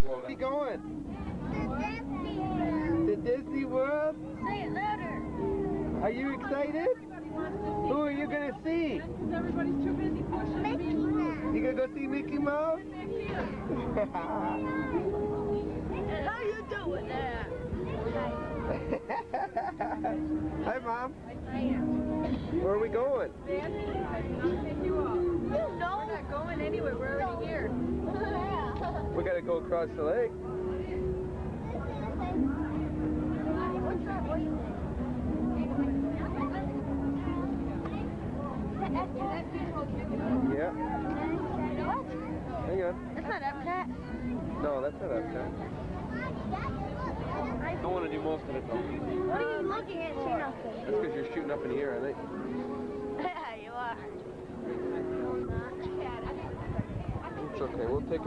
Where are you going? To Disney World? Say it louder. Are you excited? Who are you going to see? Everybody's too busy pushing Mickey Mouse. You going to go see Mickey Mouse? How you doing there? Hi, Mom. Where are we going? We're not going anywhere. We're already here. We got to go across the lake. What's that voice? Yeah. What? Hang on. That's not Epcot. No, that's not Epcot. I don't want to do most of it though. What are you looking at? See nothing. That's because you're shooting up in the air, I think. Yeah, you are. It's okay. We'll take